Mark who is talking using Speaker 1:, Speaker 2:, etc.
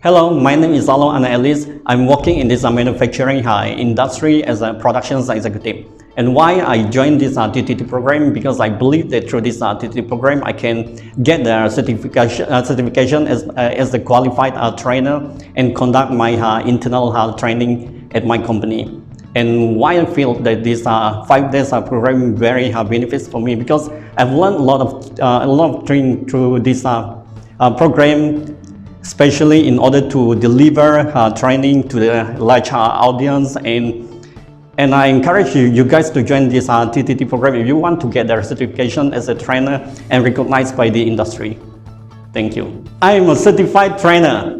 Speaker 1: Hello, my name is Aloh and Elis. I'm working in this manufacturing industry as a production executive. And why I joined this TTT program? Because I believe that through this TTT program, I can get the certification as a qualified trainer and conduct my internal training at my company. And why I feel that this 5 days program very benefits for me, because I've learned a lot of training through this program, especially in order to deliver training to the large audience. And I encourage you guys to join this TTT program if you want to get their certification as a trainer and recognized by the industry. Thank you. I am a certified trainer.